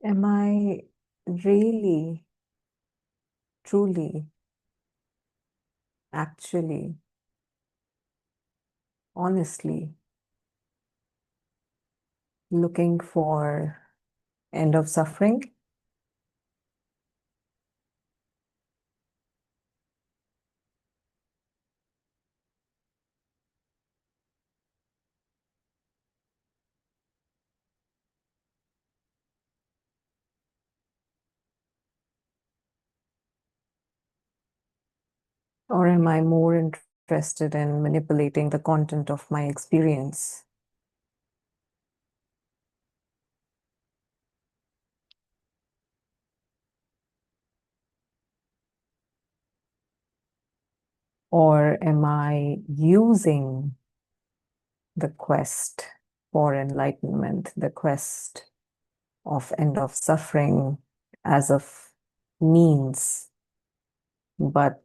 Am I really, truly, actually, honestly looking for end of suffering? Or am I more interested in manipulating the content of my experience? Or am I using the quest for enlightenment, the quest of end of suffering as a means, but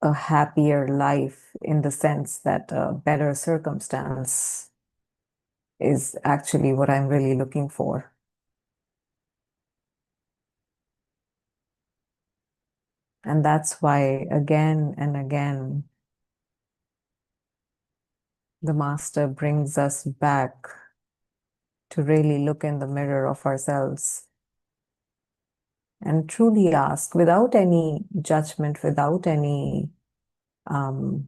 a happier life in the sense that a better circumstance is actually what I'm really looking for? And that's why again and again, the master brings us back to really look in the mirror of ourselves and truly ask without any judgment, without any um,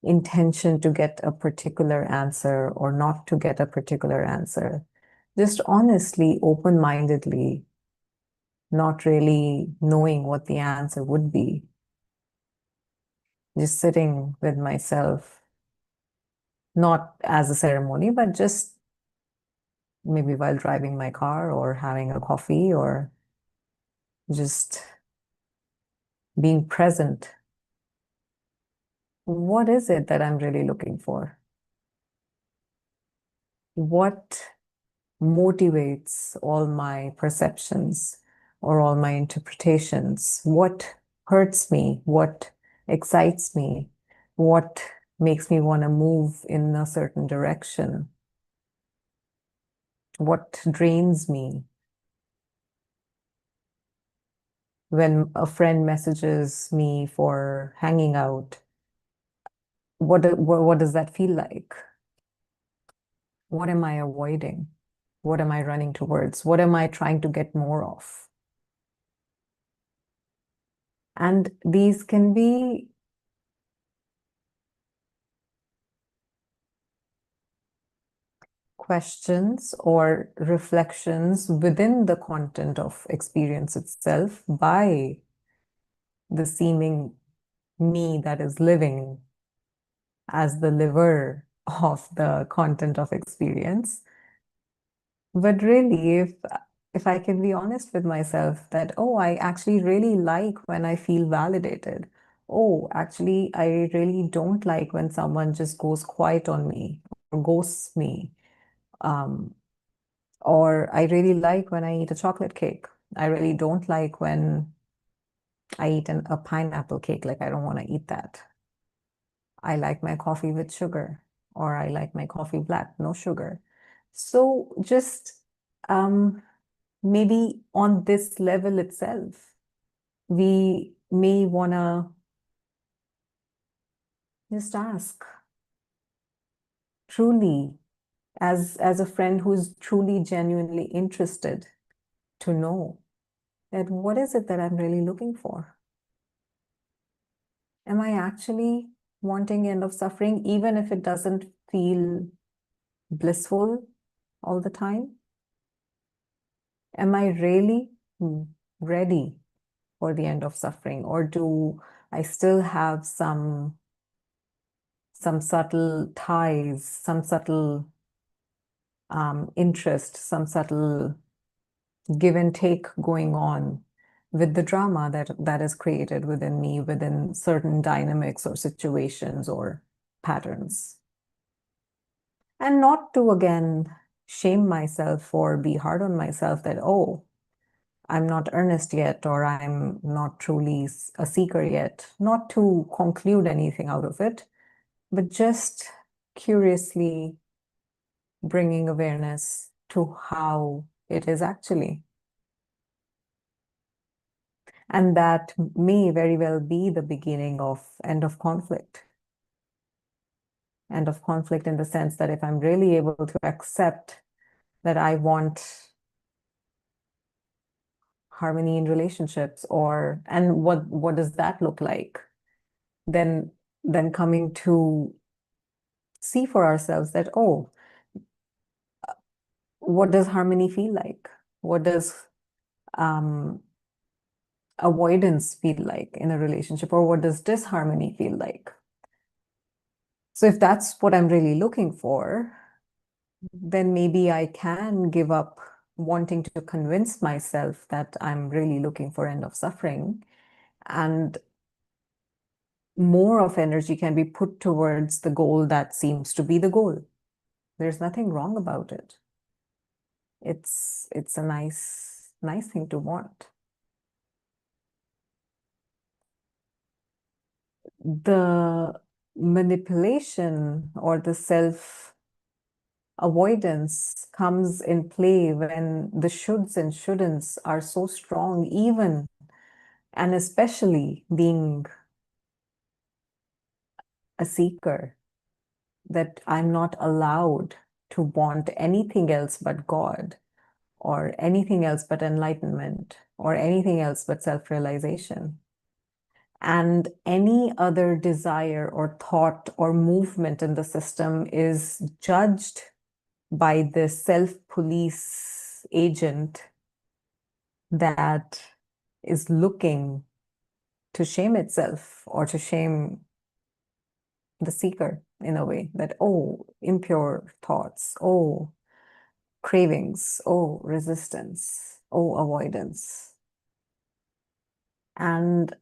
intention to get a particular answer or not to get a particular answer. Just honestly, open-mindedly, not really knowing what the answer would be. Just sitting with myself, not as a ceremony, but just maybe while driving my car or having a coffee or just being present. What is it that I'm really looking for? What motivates all my perceptions or all my interpretations? What hurts me? What excites me? What makes me want to move in a certain direction? What drains me? When a friend messages me for hanging out, what does that feel like? What am I avoiding? What am I running towards? What am I trying to get more of? And these can be questions or reflections within the content of experience itself by the seeming me that is living as the liver of the content of experience. But really, if I can be honest with myself that, oh, I actually really like when I feel validated. Oh, actually, I really don't like when someone just goes quiet on me or ghosts me. Um, or I really like when I eat a chocolate cake. I really don't like when I eat a pineapple cake. Like, I don't want to eat that. I like my coffee with sugar, or I like my coffee black, no sugar. So just um, maybe on this level itself, we may want to just ask truly, as a friend who's truly genuinely interested to know that what is it that I'm really looking for? Am I actually wanting end of suffering, even if it doesn't feel blissful all the time? Am I really ready for the end of suffering, or do I still have some subtle ties, some subtle interest, some subtle give and take going on with the drama that is created within me, within certain dynamics or situations or patterns? And not to again shame myself or be hard on myself that, oh, I'm not earnest yet, or I'm not truly a seeker yet. Not to conclude anything out of it, but just curiously bringing awareness to how it is actually. And that may very well be the beginning of end of conflict. End of conflict in the sense that if I'm really able to accept that I want harmony in relationships, and what does that look like? Then coming to see for ourselves that, oh, what does harmony feel like? What does avoidance feel like in a relationship, or what does disharmony feel like? So if that's what I'm really looking for, then maybe I can give up wanting to convince myself that I'm really looking for end of suffering, and more of energy can be put towards the goal that seems to be the goal. There's nothing wrong about it. It's a nice thing to want. The manipulation or the self avoidance comes in play when the shoulds and shouldn'ts are so strong, even and especially being a seeker, that I'm not allowed to want anything else but God, or anything else but enlightenment, or anything else but self-realization. And any other desire or thought or movement in the system is judged by the self-police agent that is looking to shame itself or to shame the seeker in a way that, oh, impure thoughts, oh, cravings, oh, resistance, oh, avoidance. And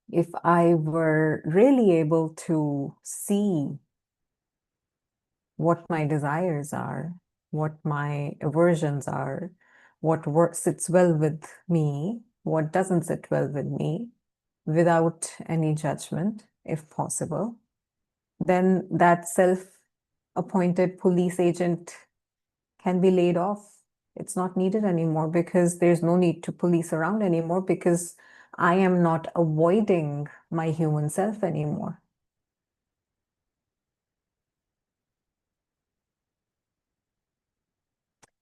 if I were really able to see what my desires are, what my aversions are, what sits well with me, what doesn't sit well with me, without any judgment, if possible, then that self-appointed police agent can be laid off. It's not needed anymore, because there's no need to police around anymore, because I am not avoiding my human self anymore.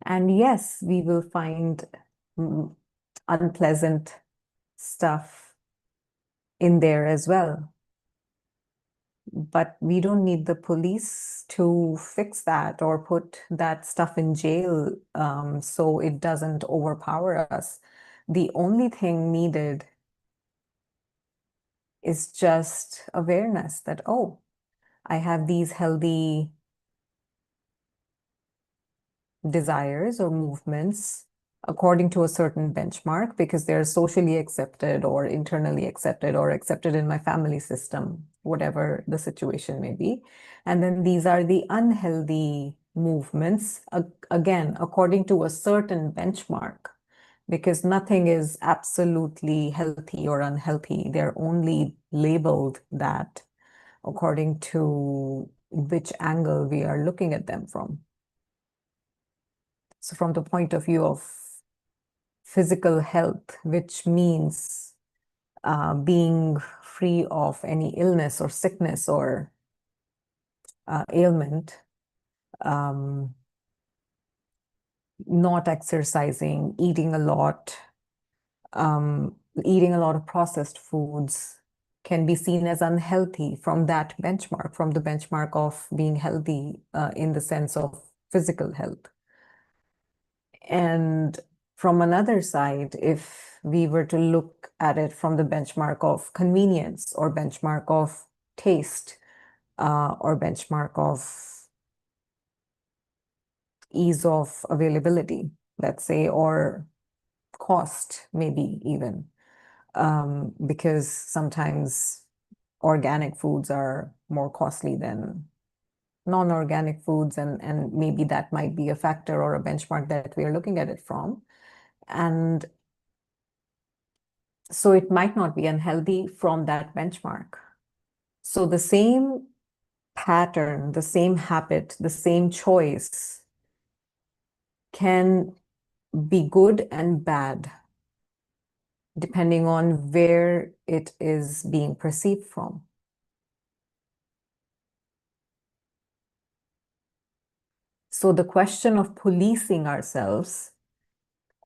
And yes, we will find unpleasant stuff in there as well. But we don't need the police to fix that or put that stuff in jail, so it doesn't overpower us. The only thing needed is just awareness that, oh, I have these healthy desires or movements according to a certain benchmark, because they're socially accepted or internally accepted or accepted in my family system, whatever the situation may be. And then these are the unhealthy movements, again, according to a certain benchmark, because nothing is absolutely healthy or unhealthy. They're only labeled that according to which angle we are looking at them from. So from the point of view of physical health, which means being free of any illness or sickness or ailment, not exercising, eating a lot of processed foods can be seen as unhealthy from that benchmark, from the benchmark of being healthy in the sense of physical health. And from another side, if we were to look at it from the benchmark of convenience or benchmark of taste or benchmark of ease of availability, let's say, or cost, maybe even, because sometimes organic foods are more costly than non-organic foods, and maybe that might be a factor or a benchmark that we are looking at it from. And so it might not be unhealthy from that benchmark. So the same pattern, the same habit, the same choice can be good and bad, depending on where it is being perceived from. So the question of policing ourselves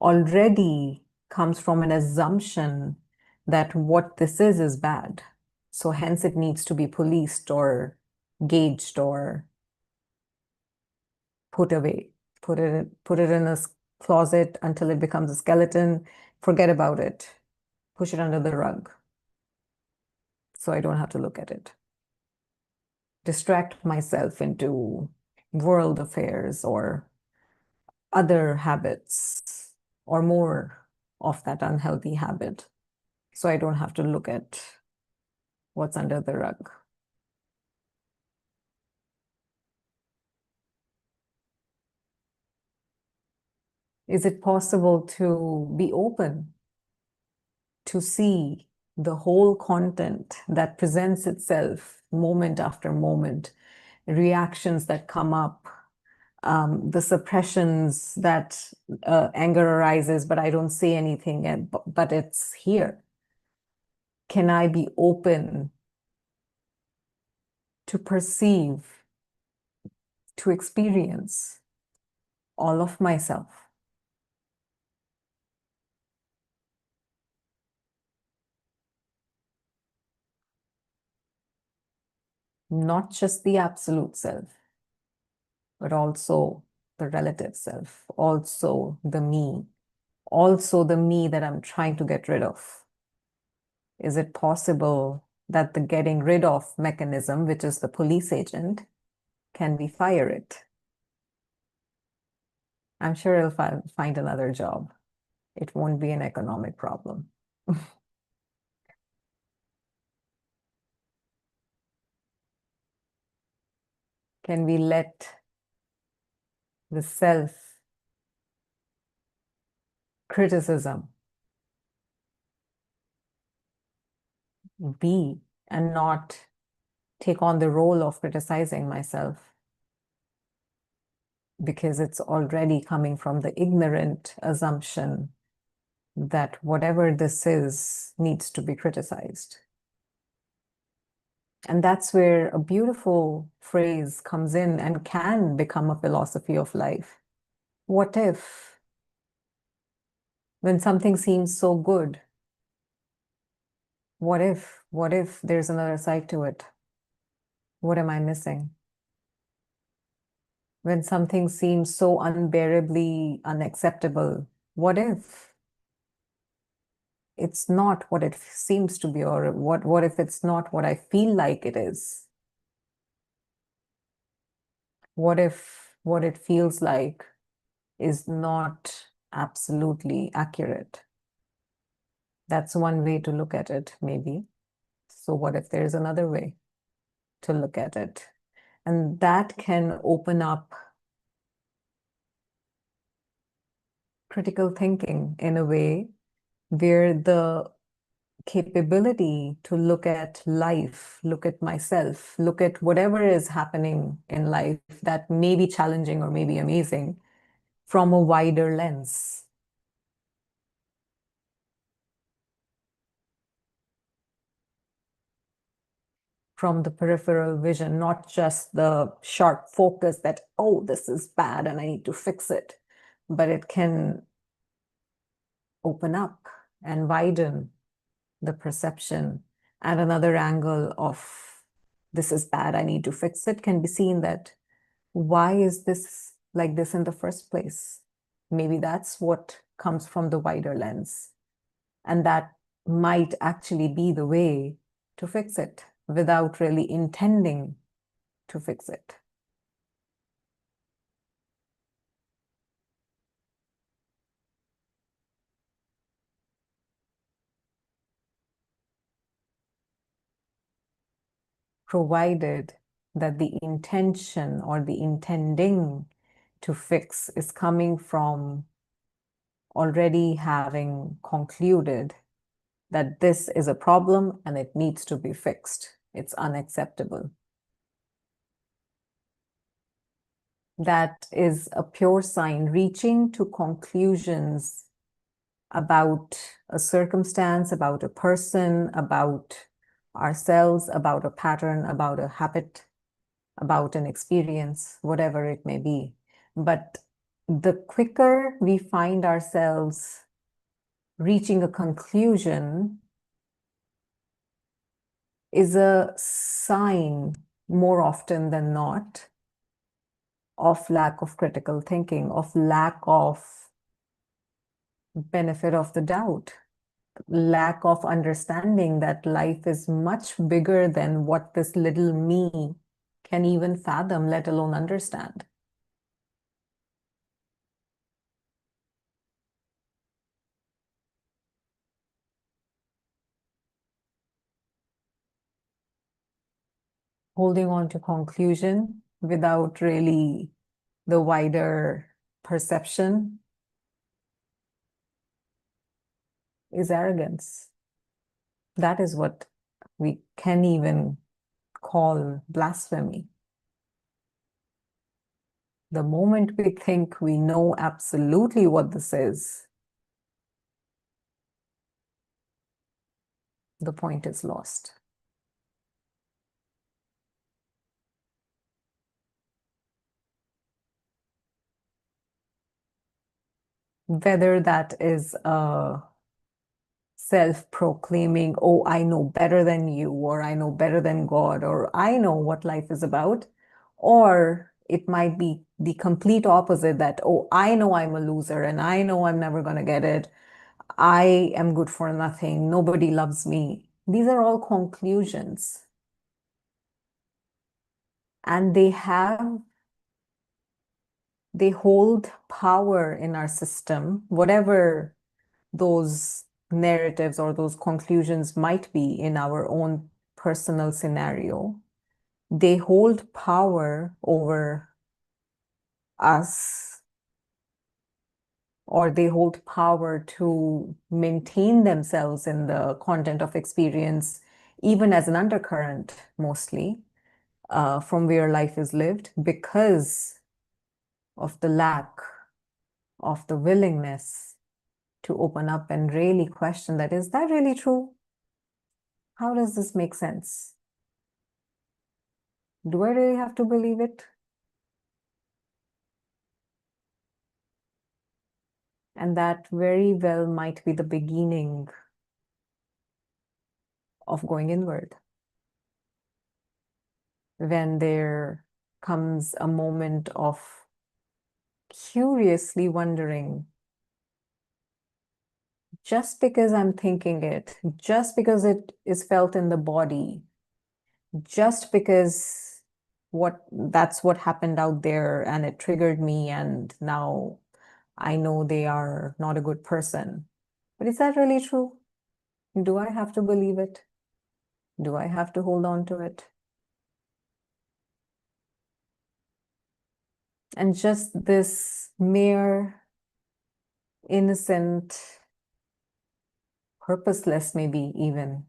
already comes from an assumption that what this is bad. So hence it needs to be policed or gauged or put away. Put it in a closet until it becomes a skeleton. Forget about it. Push it under the rug so I don't have to look at it. Distract myself into world affairs or other habits or more of that unhealthy habit so I don't have to look at what's under the rug. Is it possible to be open to see the whole content that presents itself moment after moment, reactions that come up, the suppressions that anger arises, but I don't say anything, but it's here. Can I be open to perceive, to experience all of myself? Not just the absolute self, but also the relative self, also the me, also the me that I'm trying to get rid of. Is it possible that the getting rid of mechanism, which is the police agent, can we fire it? I'm sure it'll find another job. It won't be an economic problem. Can we let the self criticism be and not take on the role of criticizing myself? Because it's already coming from the ignorant assumption that whatever this is needs to be criticized. And that's where a beautiful phrase comes in and can become a philosophy of life. What if? When something seems so good, what if? What if there's another side to it? What am I missing? When something seems so unbearably unacceptable, what if it's not what it seems to be, or what if it's not what I feel like it is? What if what it feels like is not absolutely accurate? That's one way to look at it, maybe. So what if there's another way to look at it? And that can open up critical thinking in a way where the capability to look at life, look at myself, look at whatever is happening in life that may be challenging or may be amazing from a wider lens. From the peripheral vision, not just the sharp focus that, oh, this is bad and I need to fix it, but it can open up and widen the perception. And another angle of this is bad, I need to fix it, can be seen that why is this like this in the first place? Maybe that's what comes from the wider lens. And that might actually be the way to fix it without really intending to fix it. Provided that the intention or the intending to fix is coming from already having concluded that this is a problem and it needs to be fixed. It's unacceptable. that is a pure sign, reaching to conclusions about a circumstance, about a person, about ourselves, about a pattern, about a habit, about an experience, whatever it may be. But the quicker we find ourselves reaching a conclusion is a sign, more often than not, of lack of critical thinking, of lack of benefit of the doubt, lack of understanding that life is much bigger than what this little me can even fathom, let alone understand. Holding on to conclusion without really the wider perception is arrogance. That is what we can even call blasphemy. The moment we think we know absolutely what this is, the point is lost. Whether that is a self-proclaiming, oh, I know better than you, or I know better than God, or I know what life is about, or it might be the complete opposite that, oh, I know I'm a loser and I know I'm never going to get it. I am good for nothing. Nobody loves me. These are all conclusions. And they hold power in our system, whatever those narratives or those conclusions might be in our own personal scenario. They hold power over us, or they hold power to maintain themselves in the content of experience, even as an undercurrent, mostly, from where life is lived, because of the lack of the willingness to open up and really question that, is that really true? How does this make sense? Do I really have to believe it? And that very well might be the beginning of going inward. When there comes a moment of curiously wondering, just because I'm thinking it, just because it is felt in the body, just because that's what happened out there and it triggered me, and now I know they are not a good person. But is that really true? Do I have to believe it? Do I have to hold on to it? And just this mere innocent, purposeless, maybe even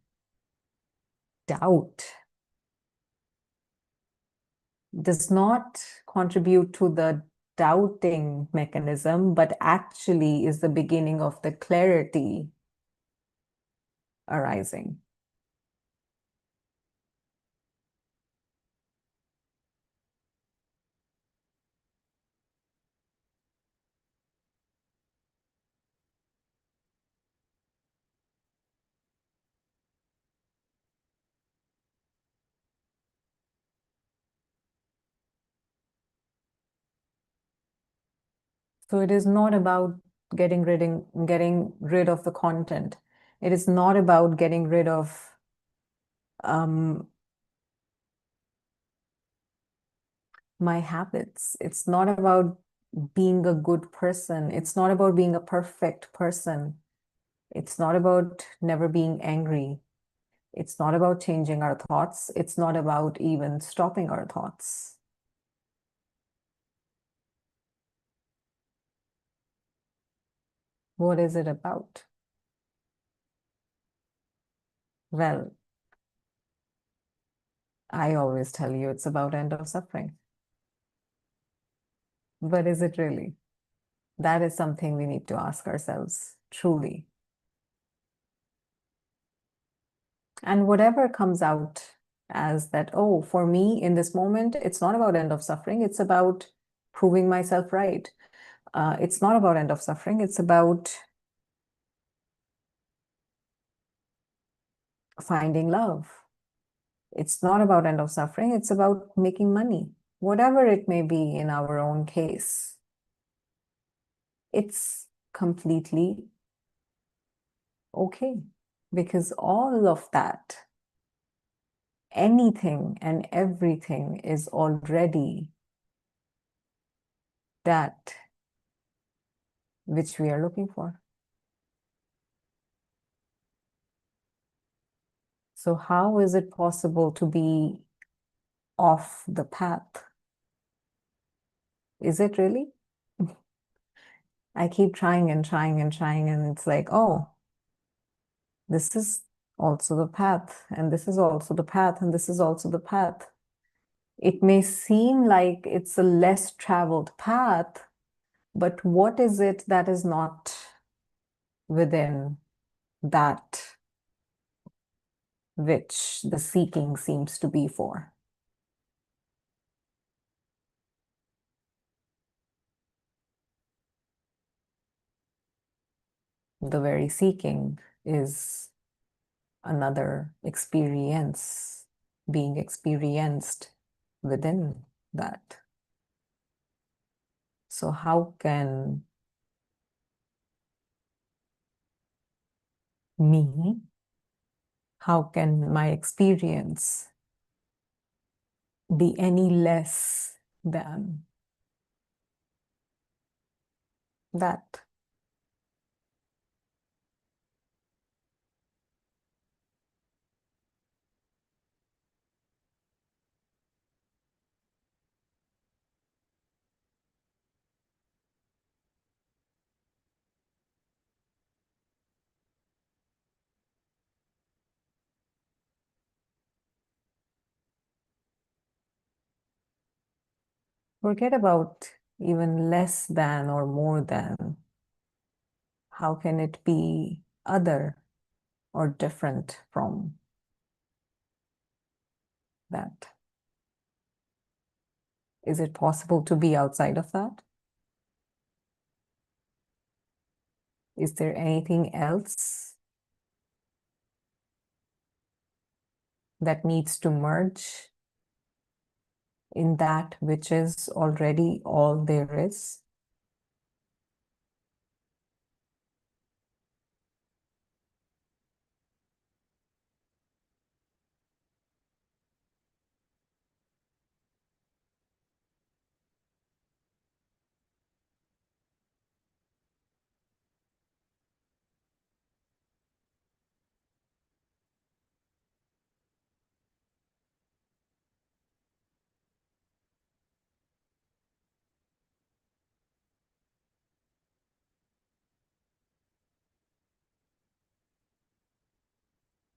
doubt does not contribute to the doubting mechanism, but actually is the beginning of the clarity arising. So it is not about getting rid of the content. It is not about getting rid of my habits. It's not about being a good person. It's not about being a perfect person. It's not about never being angry. It's not about changing our thoughts. It's not about even stopping our thoughts. What is it about? Well, I always tell you it's about end of suffering. But is it really? That is something we need to ask ourselves, truly. And whatever comes out as that, oh, for me in this moment, it's not about end of suffering, it's about proving myself right. It's not about end of suffering, it's about finding love. It's not about end of suffering, it's about making money, whatever it may be in our own case. It's completely okay, because all of that, anything and everything is already that which we are looking for. So how is it possible to be off the path? Is it really? I keep trying and trying and trying, and it's like, oh, this is also the path, and this is also the path, and this is also the path. It may seem like it's a less traveled path, but what is it that is not within that which the seeking seems to be for? The very seeking is another experience being experienced within that. So how can me, how can my experience be any less than that? Forget about even less than or more than. How can it be other or different from that? Is it possible to be outside of that? Is there anything else that needs to merge in that which is already all there is?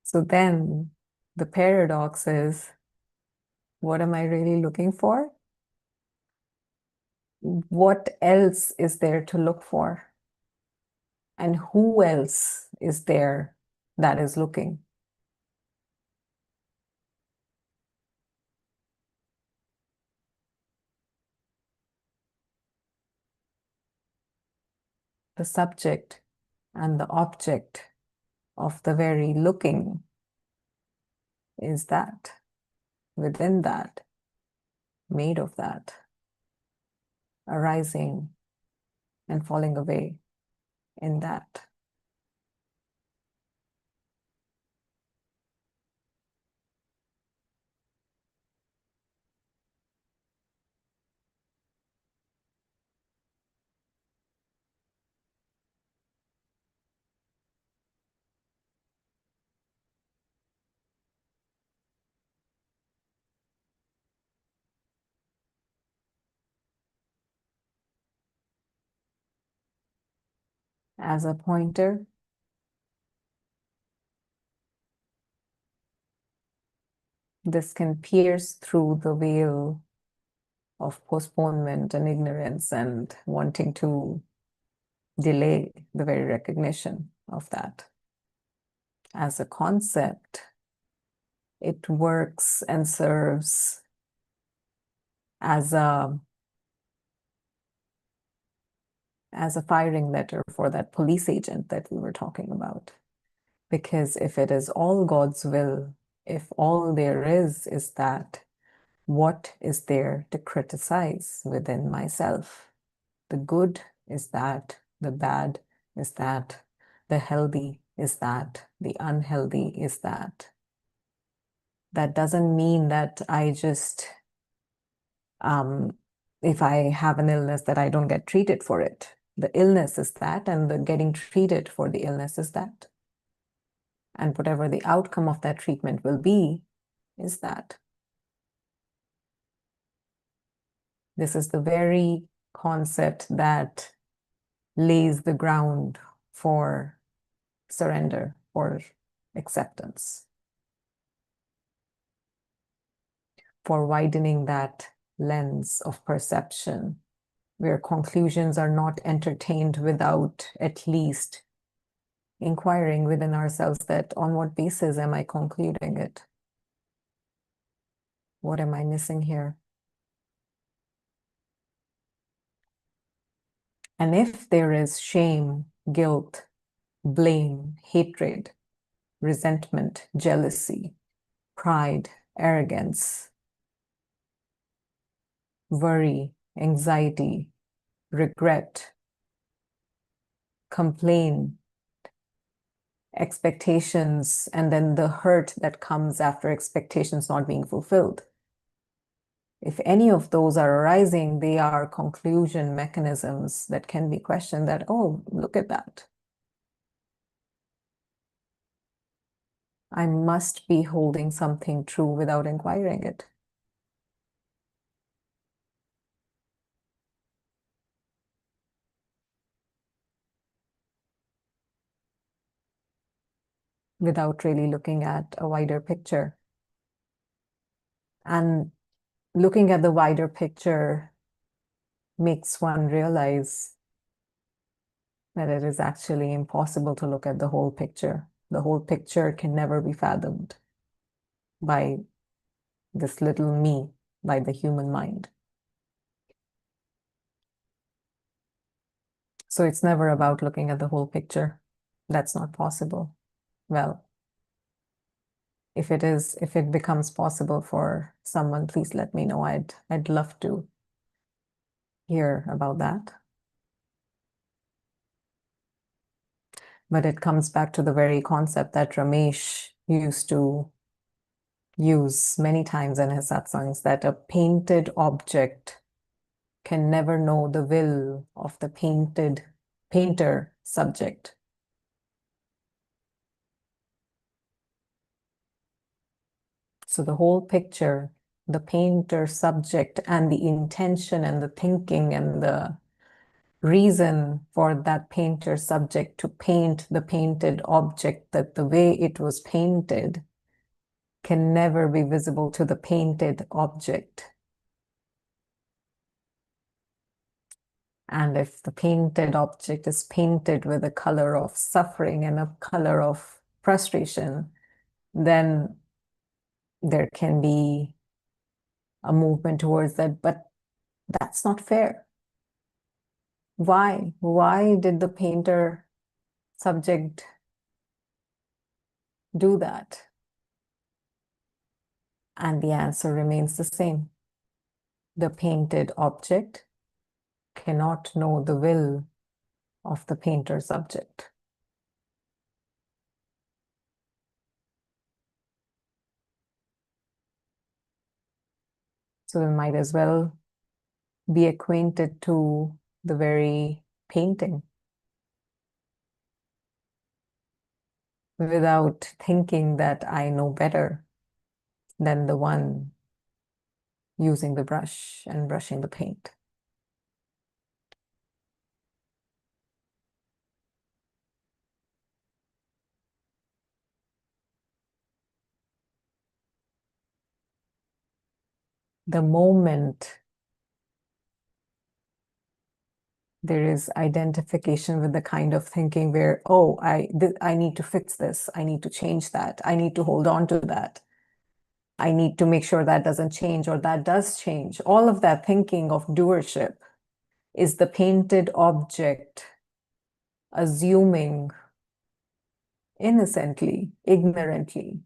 So then the paradox is, what am I really looking for? What else is there to look for? And who else is there that is looking? The subject and the object of the very looking is that, within that, made of that, arising and falling away in that. As a pointer, this can pierce through the veil of postponement and ignorance and wanting to delay the very recognition of that. As a concept, it works and serves as a firing letter for that police agent that we were talking about. Because if it is all God's will, if all there is that, what is there to criticize within myself? The good is that, the bad is that, the healthy is that, the unhealthy is that. That doesn't mean that I just, if I have an illness, that I don't get treated for it. The illness is that, and the getting treated for the illness is that. And whatever the outcome of that treatment will be, is that. This is the very concept that lays the ground for surrender, for acceptance, for widening that lens of perception, where conclusions are not entertained without at least inquiring within ourselves that on what basis am I concluding it? What am I missing here? And if there is shame, guilt, blame, hatred, resentment, jealousy, pride, arrogance, worry, anxiety, regret, complaint, expectations, and then the hurt that comes after expectations not being fulfilled. If any of those are arising, they are conclusion mechanisms that can be questioned that, oh, look at that. I must be holding something true without inquiring it. Without really looking at a wider picture. And looking at the wider picture makes one realize that it is actually impossible to look at the whole picture. The whole picture can never be fathomed by this little me, by the human mind. So it's never about looking at the whole picture. That's not possible. Well, if it becomes possible for someone, please let me know. I'd love to hear about that. But it comes back to the very concept that Ramesh used to use many times in his satsangs, that a painted object can never know the will of the painter subject. So the whole picture, the painter subject, and the intention and the thinking and the reason for that painter subject to paint the painted object, that the way it was painted, can never be visible to the painted object. And if the painted object is painted with a color of suffering and a color of frustration, then there can be a movement towards that, but that's not fair. Why? Why did the painter subject do that? And the answer remains the same. The painted object cannot know the will of the painter subject. So we might as well be acquainted to the very painting without thinking that I know better than the one using the brush and brushing the paint. The moment There is identification with the kind of thinking where, oh, I need to fix this. I need to change that. I need to hold on to that. I need to make sure that doesn't change or that does change. All of that thinking of doership is the painted object assuming innocently, ignorantly,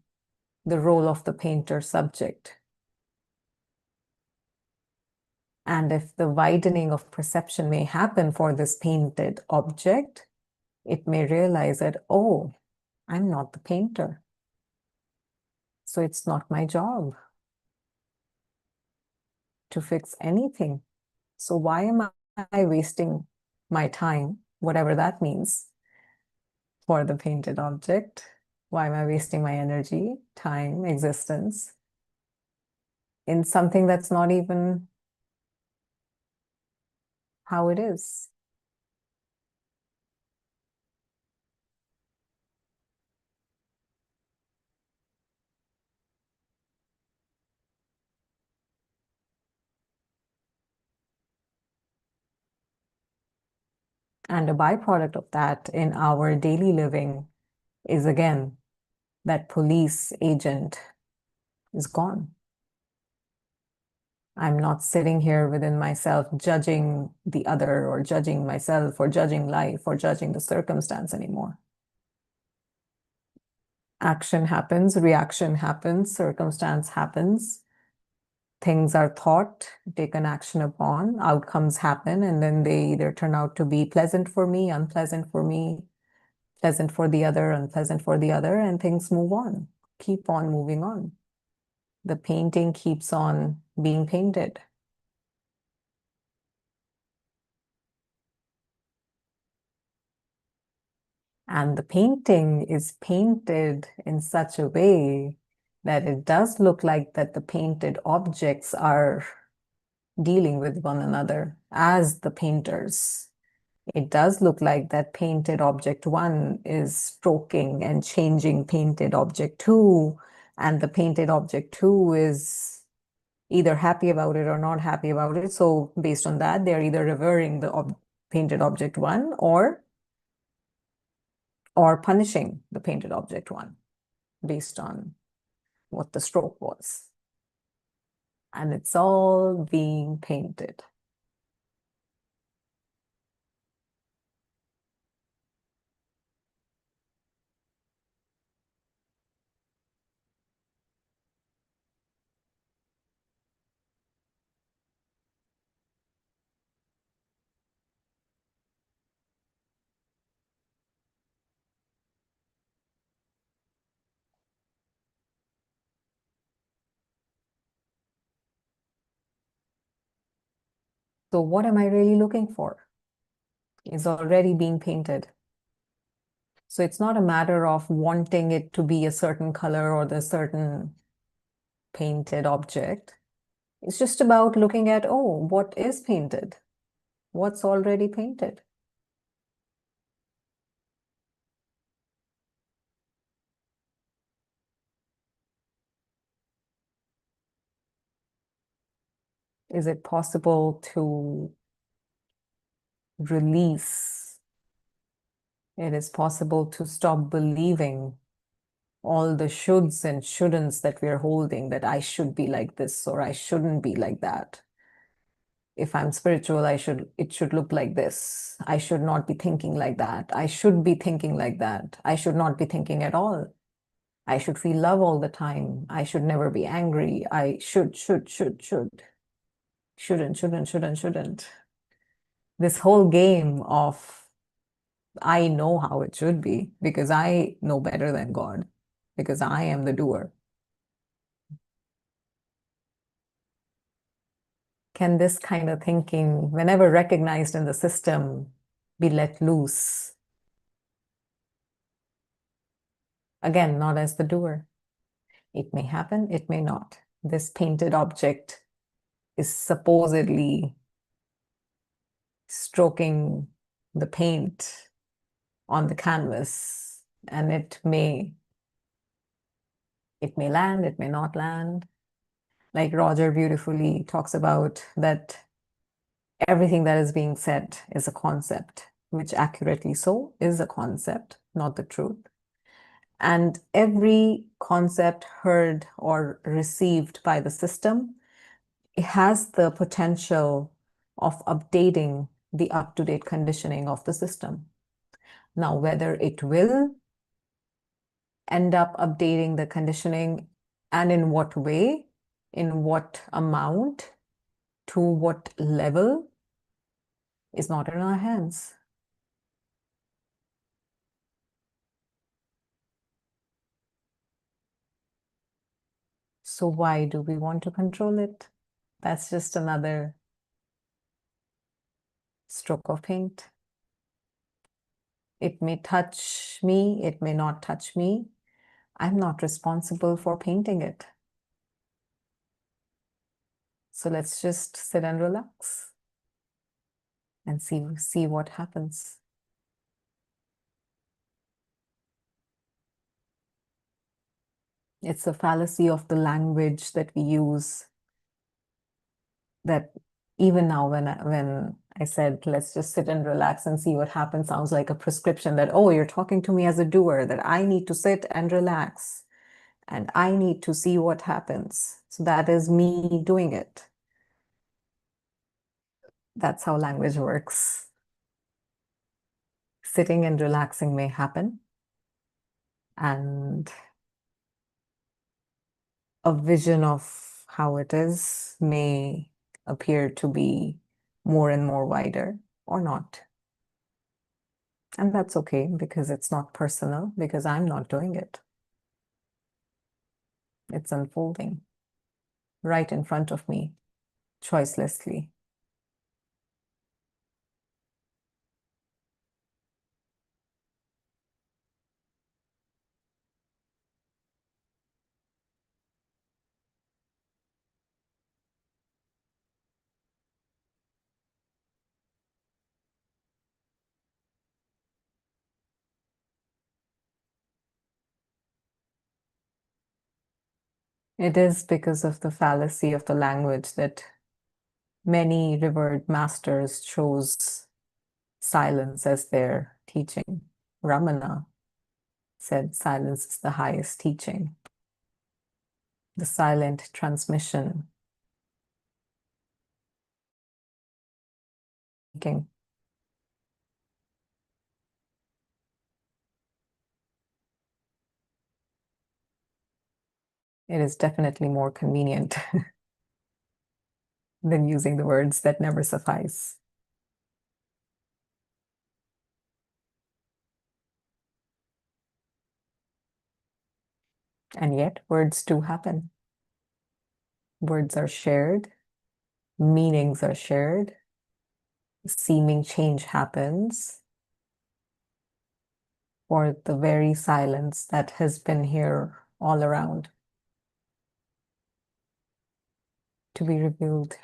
the role of the painter subject. And if the widening of perception may happen for this painted object, it may realize that, oh, I'm not the painter. So it's not my job to fix anything. So why am I wasting my time, whatever that means, for the painted object? Why am I wasting my energy, time, existence in something that's not even how it is? And a byproduct of that in our daily living is again that police agent is gone. I'm not sitting here within myself judging the other or judging myself or judging life or judging the circumstance anymore. Action happens, reaction happens, circumstance happens. Things are thought, taken action upon, outcomes happen, and then they either turn out to be pleasant for me, unpleasant for me, pleasant for the other, unpleasant for the other, and things move on, keep on moving on. The painting keeps on being painted. And the painting is painted in such a way that it does look like that the painted objects are dealing with one another as the painters. It does look like that painted object one is stroking and changing painted object two, and the painted object two is either happy about it or not happy about it. So based on that, they're either revering the painted object one or punishing the painted object one based on what the stroke was. And it's all being painted. So what am I really looking for is already being painted. So it's not a matter of wanting it to be a certain color or the certain painted object. It's just about looking at, oh, what is painted? What's already painted? Is it possible to release? It is possible to stop believing all the shoulds and shouldn'ts that we're holding, that I should be like this or I shouldn't be like that. If I'm spiritual, it should look like this. I should not be thinking like that. I should be thinking like that. I should not be thinking at all. I should feel love all the time. I should never be angry. I should. Shouldn't. This whole game of I know how it should be because I know better than God, because I am the doer. Can this kind of thinking, whenever recognized in the system, be let loose? Again, not as the doer. It may happen, it may not. This painted object is supposedly stroking the paint on the canvas, and it may land, it may not land. Like Roger beautifully talks about that everything that is being said is a concept, which accurately so is a concept, not the truth. And every concept heard or received by the system, it has the potential of updating the up-to-date conditioning of the system. Now, whether it will end up updating the conditioning and in what way, in what amount, to what level, is not in our hands. So why do we want to control it? That's just another stroke of paint. It may touch me, it may not touch me. I'm not responsible for painting it. So let's just sit and relax and see what happens. It's a fallacy of the language that we use, that even now when I said, let's just sit and relax and see what happens, sounds like a prescription that, oh, you're talking to me as a doer, that I need to sit and relax and I need to see what happens. So that is me doing it. That's how language works. Sitting and relaxing may happen, and a vision of how it is may appear to be more and more wider or not. And that's okay, because it's not personal, because I'm not doing it. It's unfolding right in front of me, choicelessly. It is because of the fallacy of the language that many revered masters chose silence as their teaching. Ramana said silence is the highest teaching. The silent transmission. It is definitely more convenient than using the words that never suffice. And yet, words do happen. Words are shared, meanings are shared, seeming change happens, or the very silence that has been here all around to be revealed.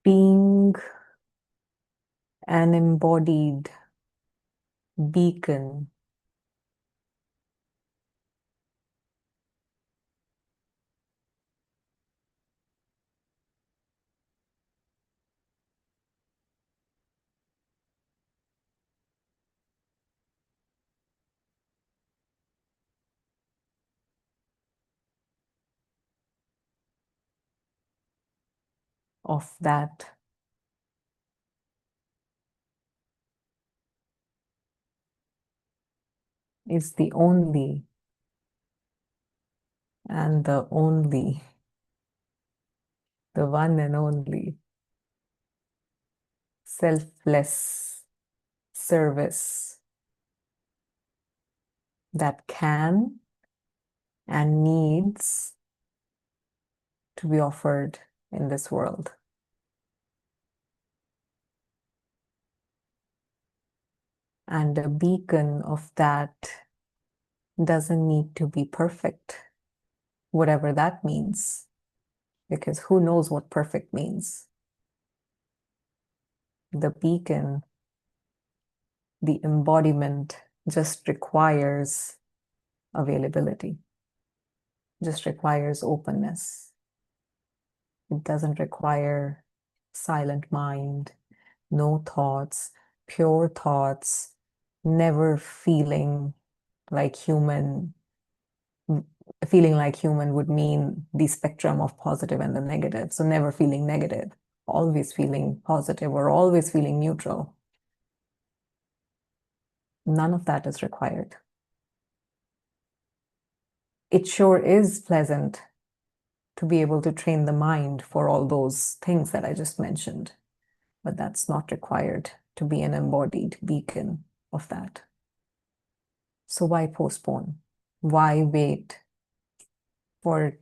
Being an embodied beacon of that is the only and the only, the one and only selfless service that can and needs to be offered in this world. And a beacon of that doesn't need to be perfect, whatever that means, because who knows what perfect means. The beacon, the embodiment, just requires availability, just requires openness. It doesn't require silent mind, no thoughts, pure thoughts, never feeling like human. Feeling like human would mean the spectrum of positive and the negative. So never feeling negative, always feeling positive, or always feeling neutral. None of that is required. It sure is pleasant to be able to train the mind for all those things that I just mentioned, but that's not required to be an embodied beacon of that. So why postpone? Why wait for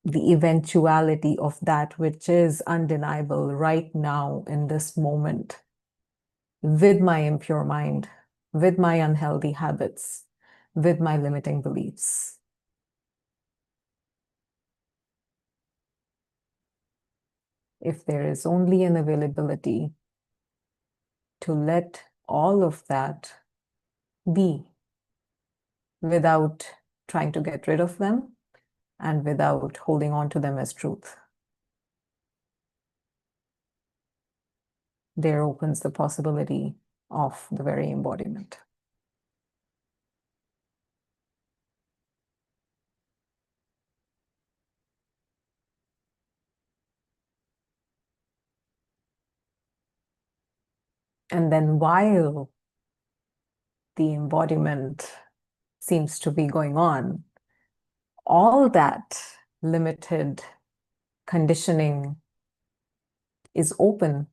the eventuality of that which is undeniable right now in this moment, with my impure mind, with my unhealthy habits, with my limiting beliefs? If there is only an availability to let all of that be without trying to get rid of them and without holding on to them as truth, there opens the possibility of the very embodiment. And then while the embodiment seems to be going on, all that limited conditioning is open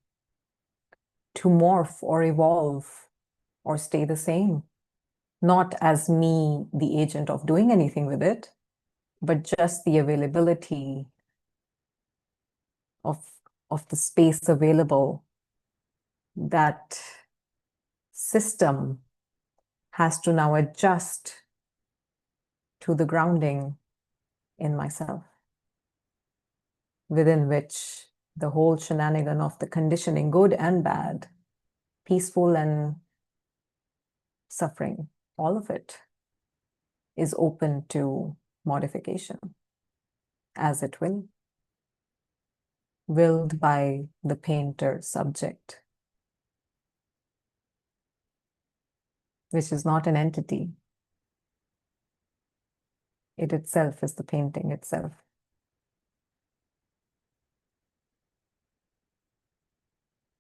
to morph or evolve or stay the same. Not as me, the agent of doing anything with it, but just the availability of the space available. That system has to now adjust to the grounding in myself, within which the whole shenanigan of the conditioning, good and bad, peaceful and suffering, all of it is open to modification, as it will, willed by the painter subject, which is not an entity. It itself is the painting itself.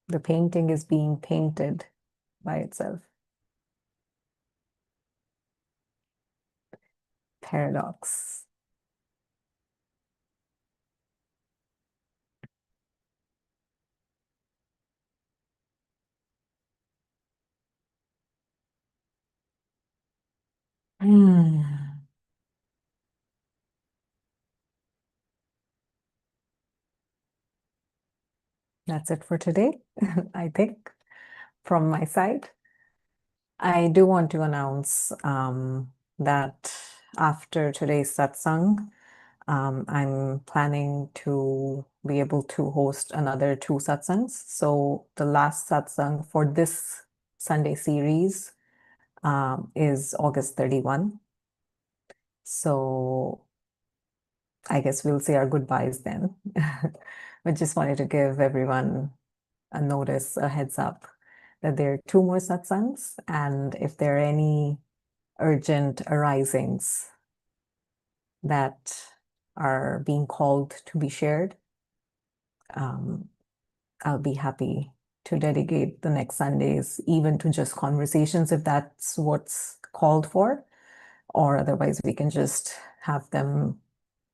The painting is being painted by itself. Paradox. That's it for today, I think, from my side. I do want to announce that after today's satsang, I'm planning to be able to host another 2 satsangs. So the last satsang for this Sunday series is August 31. So I guess we'll say our goodbyes then. But just wanted to give everyone a notice, a heads up, that there are 2 more satsangs, and if there are any urgent arisings that are being called to be shared, I'll be happy to dedicate the next Sundays even to just conversations if that's what's called for, or otherwise we can just have them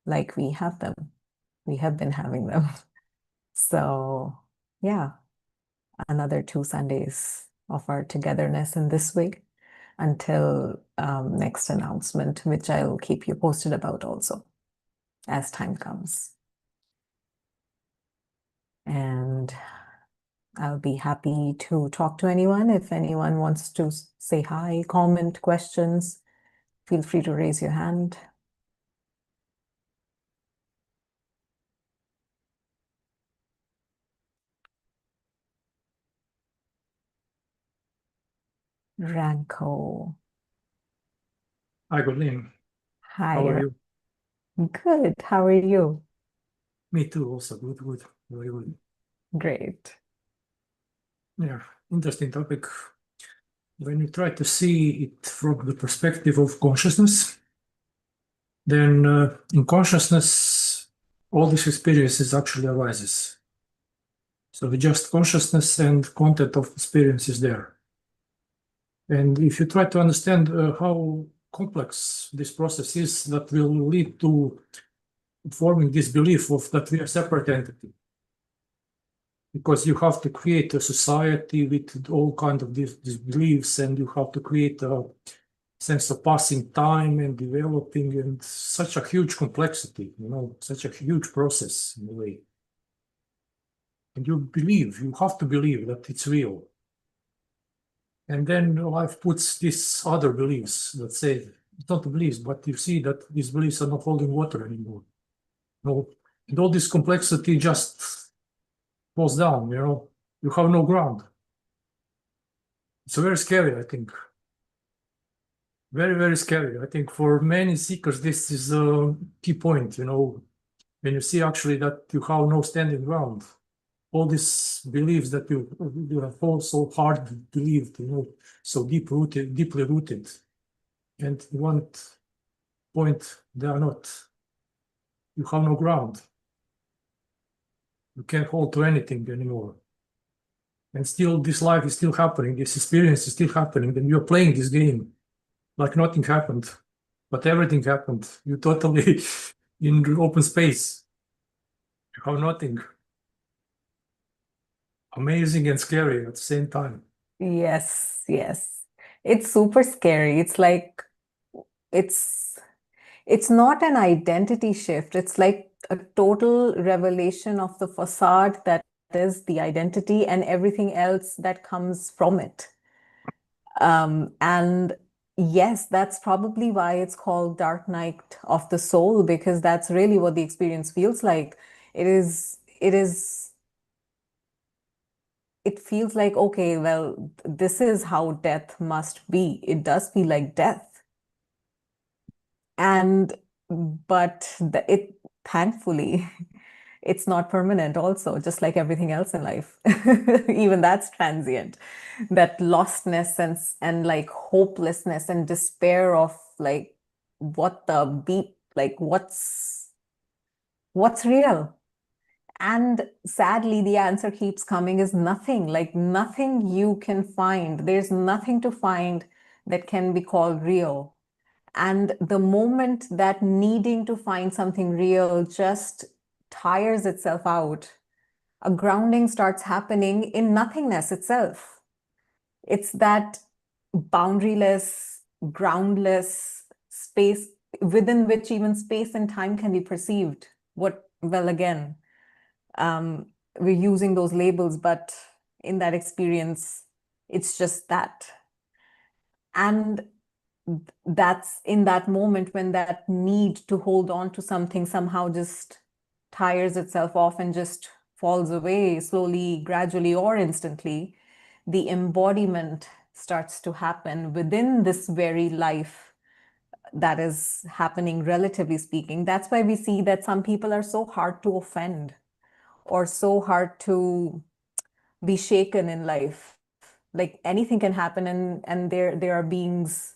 like we have them. We have been having them. So yeah, another 2 Sundays of our togetherness in this week until next announcement, which I'll keep you posted about also as time comes. And I'll be happy to talk to anyone. If anyone wants to say hi, comment, questions, feel free to raise your hand. Ranko. Hi, Gurleen. How are Hi. you? Good. How are you? Me too, also. Good, good. Very good. Great. Yeah, interesting topic. When you try to see it from the perspective of consciousness, then in consciousness, all this experiences actually arises. So the just consciousness and content of experience is there. And if you try to understand how complex this process is, that will lead to forming this belief of that we are separate entity. Because you have to create a society with all kinds of these beliefs, and you have to create a sense of passing time and developing, and such a huge complexity, such a huge process in a way. And you have to believe that it's real. And then life puts these other beliefs that say, it's not beliefs, but you see that these beliefs are not holding water anymore. No, and all this complexity just falls down, you have no ground. It's very scary, I think. Very, very scary. I think for many seekers, this is a key point, when you see actually that you have no standing ground. All these beliefs that you have all so hard believed, so deeply rooted. And at one point, they are not. You have no ground. You can't hold to anything anymore. And still, this life is still happening. This experience is still happening. Then you're playing this game like nothing happened, but everything happened. You totally in open space. You have nothing. Amazing and scary at the same time. Yes, yes. It's super scary. It's like it's it's not an identity shift. It's like a total revelation of the facade that is the identity and everything else that comes from it. And yes, that's probably why it's called Dark Night of the Soul, because that's really what the experience feels like. It feels like, okay, well, this is how death must be. It does feel like death. And it thankfully it's not permanent also, just like everything else in life. Even that's transient. That lostness and like hopelessness and despair of like what the beat, like what's real? And sadly, the answer keeps coming is nothing, like nothing you can find. There's nothing to find that can be called real. And the moment that needing to find something real just tires itself out, a grounding starts happening in nothingness itself. It's that boundaryless, groundless space within which even space and time can be perceived. Well, again, we're using those labels, but in that experience, it's just that. And that's in that moment when that need to hold on to something somehow just tires itself off and just falls away slowly, gradually, or instantly, the embodiment starts to happen within this very life that is happening, relatively speaking. That's why we see that some people are so hard to offend or so hard to be shaken in life. Like anything can happen, and there are beings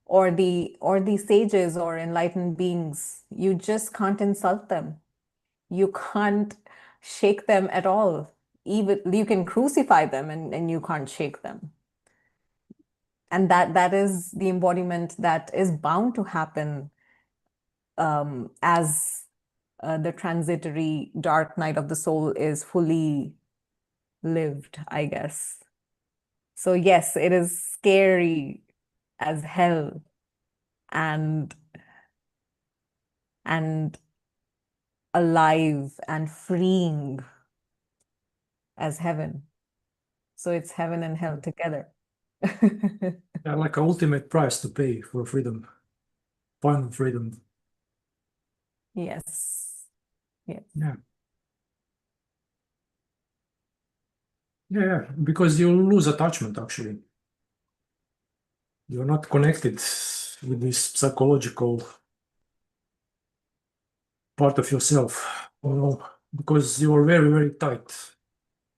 or the sages or enlightened beings. You just can't insult them. You can't shake them at all. Even you can crucify them and you can't shake them. And that is the embodiment that is bound to happen as the transitory dark night of the soul is fully lived, I guess. So yes, it is scary as hell and alive and freeing as heaven. So it's heaven and hell together. Yeah, like an ultimate price to pay for freedom, final freedom. Yes. Yes. Yeah. Yeah, because you lose attachment actually. You're not connected with this psychological part of yourself, because you are very, very tight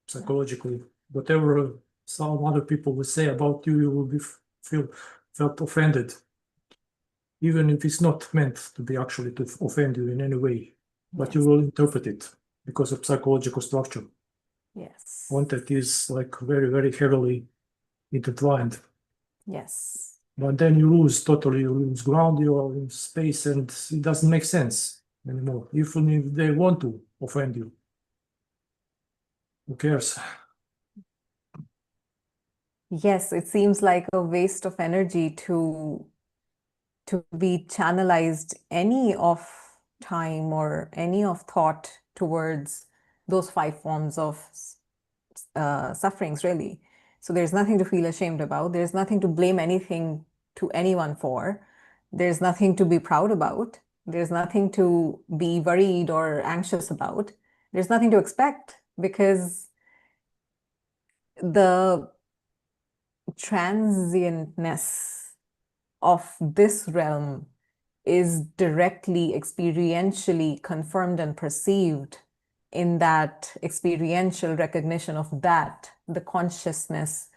psychologically. Whatever some other people will say about you, you will be felt offended, even if it's not meant to be actually to offend you in any way, but you Yes. will interpret it because of psychological structure. Yes. Content is like very, very heavily intertwined. Yes. But then you lose totally, you lose ground, you are in space, and it doesn't make sense anymore. Even if they want to offend you, who cares? Yes, it seems like a waste of energy to be channelized any of time or any of thought towards those 5 forms of sufferings, really. So there's nothing to feel ashamed about. There's nothing to blame anything to anyone for. There's nothing to be proud about. There's nothing to be worried or anxious about. There's nothing to expect because the transientness of this realm is directly experientially confirmed and perceived in that experiential recognition of that, the consciousness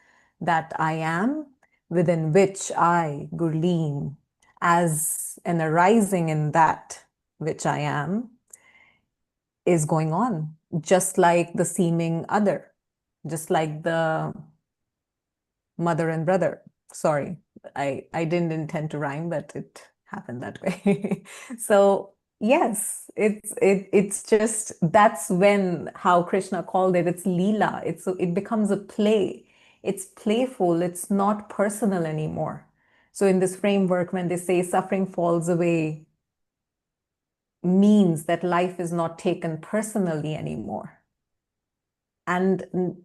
that I am, within which I, Gurleen, as an arising in that which I am, is going on, just like the seeming other, just like the mother and brother. Sorry, I didn't intend to rhyme, but it happened that way. So yes, it's just that's when how Krishna called it. It's Leela. It becomes a play. It's playful. It's not personal anymore. So in this framework, when they say suffering falls away, means that life is not taken personally anymore. And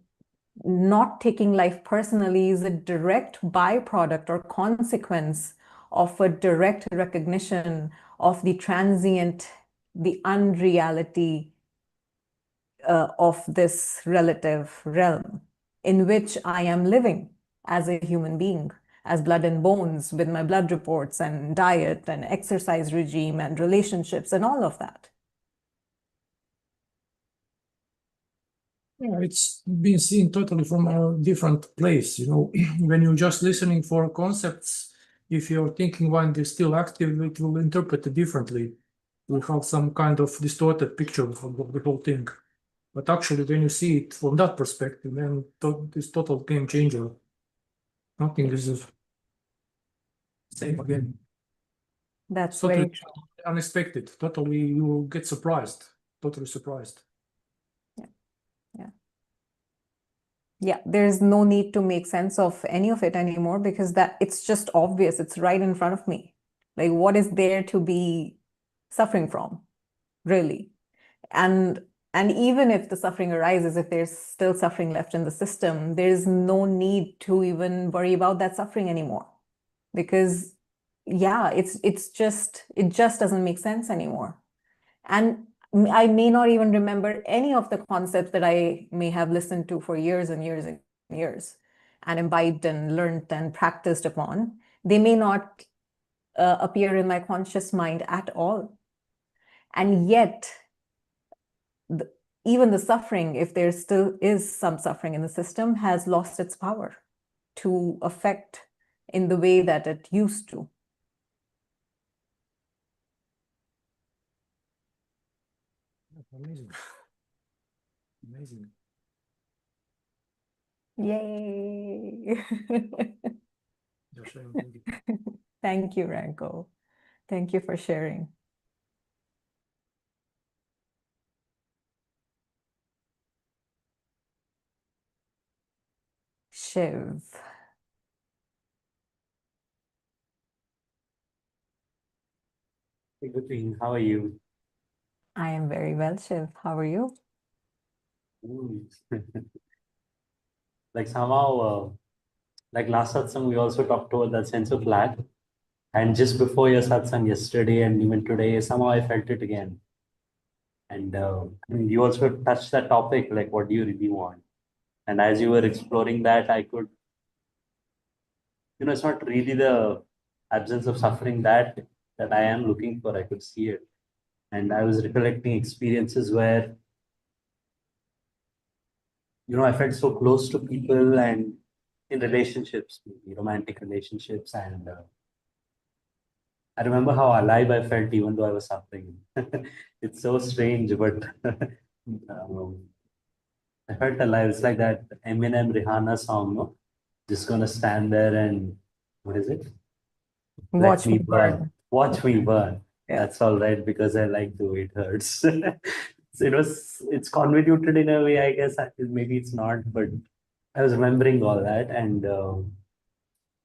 not taking life personally is a direct byproduct or consequence of a direct recognition of the transient, the unreality of this relative realm in which I am living as a human being, as blood and bones, with my blood reports and diet and exercise regime and relationships and all of that. Yeah, it's been seen totally from a different place. When you're just listening for concepts, if you're thinking one is still active, it will interpret it differently. Will have some kind of distorted picture of the whole thing. But actually, when you see it from that perspective, then it's total game changer. Nothing is the same again. That's Totally very true. unexpected. Totally, you get surprised. Totally surprised. Yeah. Yeah. Yeah, there's no need to make sense of any of it anymore because that it's just obvious. It's right in front of me. Like, what is there to be suffering from, really? And even if the suffering arises, if there's still suffering left in the system, there's no need to even worry about that suffering anymore. Because yeah, it just doesn't make sense anymore. And I may not even remember any of the concepts that I may have listened to for years and years and years and imbibed and learned and practiced upon. They may not appear in my conscious mind at all. And yet, even the suffering, if there still is some suffering in the system, has lost its power to affect in the way that it used to. Amazing. Amazing. Yay! You're sharing. Thank you. Thank you, Ranko. Thank you for sharing. Shiv. Hey, Gurleen, how are you? I am very well, Shiv. How are you? Mm. Like somehow, like last satsang, we also talked about that sense of lack. And just before your satsang yesterday and even today, somehow I felt it again. And you also touched that topic, like what do you really want? And as you were exploring that, I could, it's not really the absence of suffering that I am looking for. I could see it. And I was recollecting experiences where, I felt so close to people and in relationships, maybe romantic relationships. And I remember how alive I felt even though I was suffering. It's so strange, but um, I felt alive. It's like that Eminem Rihanna song, no? Just gonna stand there and what is it? Let Watch me me burn. burn. Watch me burn. Yeah. That's all right because I like the way it hurts. It's convoluted in a way, I guess. Maybe it's not, but I was remembering all that, and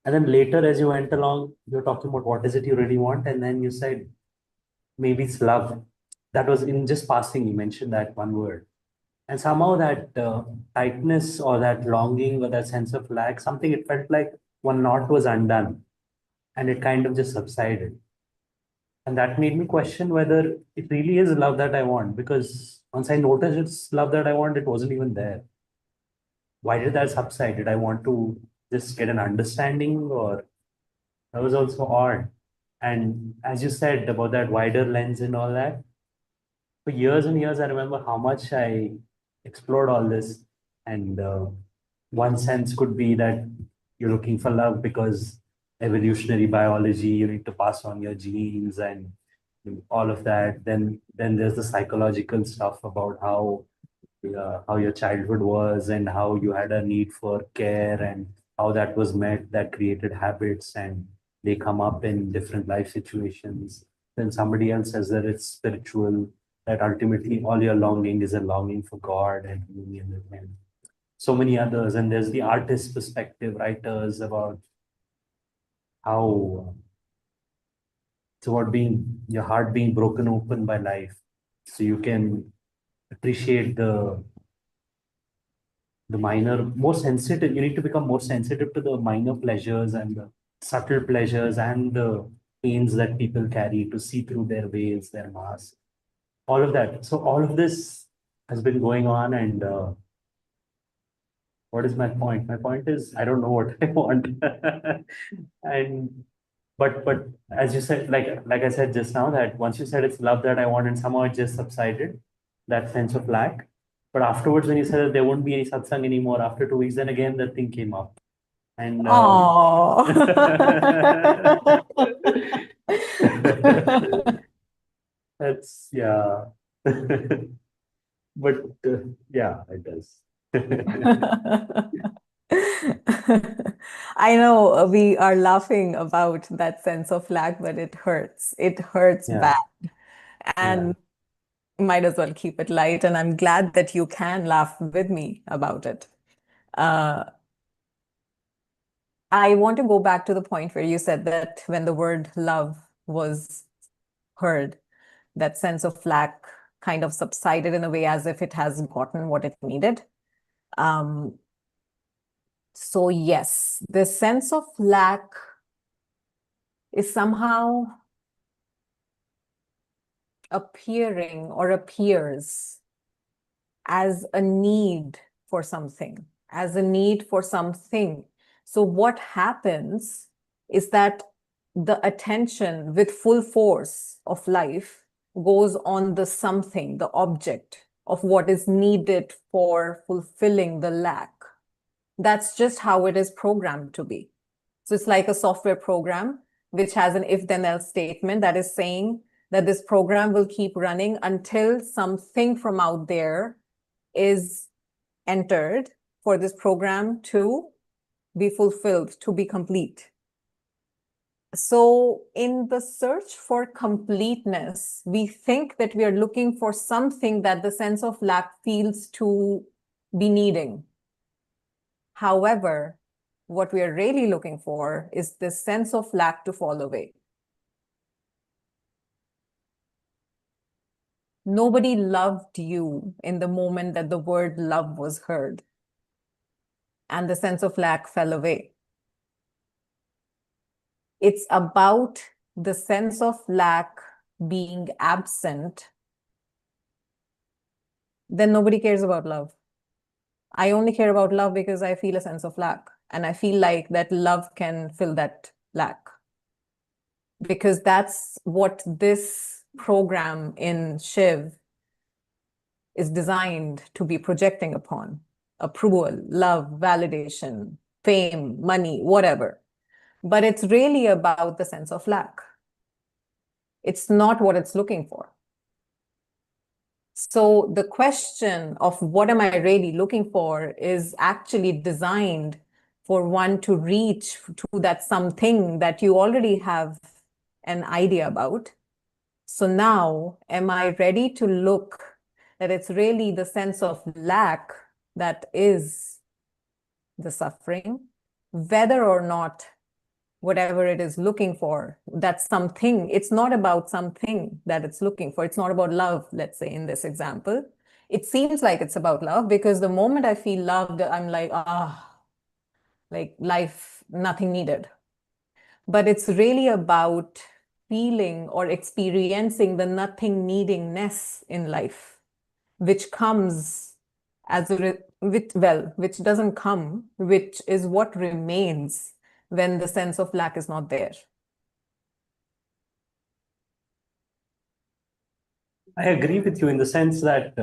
then later, as you went along, you're talking about what is it you really want, and then you said maybe it's love. That was in just passing. You mentioned that one word, and somehow that tightness or that longing or that sense of lack, something it felt like one knot was undone, and it kind of just subsided, and that made me question whether it really is love that I want. Because once I noticed it's love that I want, it wasn't even there. Why did that subside? Did I want to just get an understanding, or that was also odd? And as you said about that wider lens and all that, for years and years, I remember how much I explored all this. And one sense could be that you're looking for love because evolutionary biology, you need to pass on your genes and all of that. Then there's the psychological stuff about how your childhood was and how you had a need for care and how that was met, that created habits, and they come up in different life situations. Then somebody else says that it's spiritual, that ultimately all your longing is a longing for God and union with Him. So many others. And there's the artist perspective, writers about how it's about being your heart being broken open by life so you can appreciate the minor, more sensitive. You need to become more sensitive to the minor pleasures and the subtle pleasures and the pains that people carry, to see through their veils, their masks, all of that. So all of this has been going on, and what is my point? My point is I don't know what I want, and but as you said, like I said just now, that once you said it's love that I want, and somehow it just subsided, that sense of lack. But afterwards, when you said that there won't be any satsang anymore after 2 weeks, then again that thing came up. And Oh. that's, yeah. But yeah, it does. I know we are laughing about that sense of lack, but it hurts. It hurts Yeah, bad. yeah, And might as well keep it light. And I'm glad that you can laugh with me about it. I want to go back to the point where you said that when the word love was heard, that sense of lack kind of subsided in a way as if it has gotten what it needed. So yes, the sense of lack is somehow appearing or appears as a need for something, as a need for something. So what happens is that the attention with full force of life goes on the something, the object of what is needed for fulfilling the lack. That's just how it is programmed to be. So it's like a software program which has an if then else statement that is saying that this program will keep running until something from out there is entered for this program to be fulfilled, to be complete. So in the search for completeness, we think that we are looking for something that the sense of lack feels to be needing. However, what we are really looking for is this sense of lack to fall away. Nobody loved you in the moment that the word love was heard, and the sense of lack fell away. It's about the sense of lack being absent. Then nobody cares about love. I only care about love because I feel a sense of lack, and I feel like that love can fill that lack. Because that's what this program in Shiv is designed to be projecting upon: approval, love, validation, fame, money, whatever. But it's really about the sense of lack. It's not what it's looking for. So the question of what am I really looking for is actually designed for one to reach to that something that you already have an idea about. So now, am I ready to look that it's really the sense of lack that is the suffering, whether or not whatever it is looking for, that's something, it's not about something that it's looking for. It's not about love, let's say, in this example. It seems like it's about love because the moment I feel loved, I'm like, like life, nothing needed. But it's really about feeling or experiencing the nothing needingness in life, which comes as which doesn't come, which is what remains when the sense of lack is not there. I agree with you in the sense that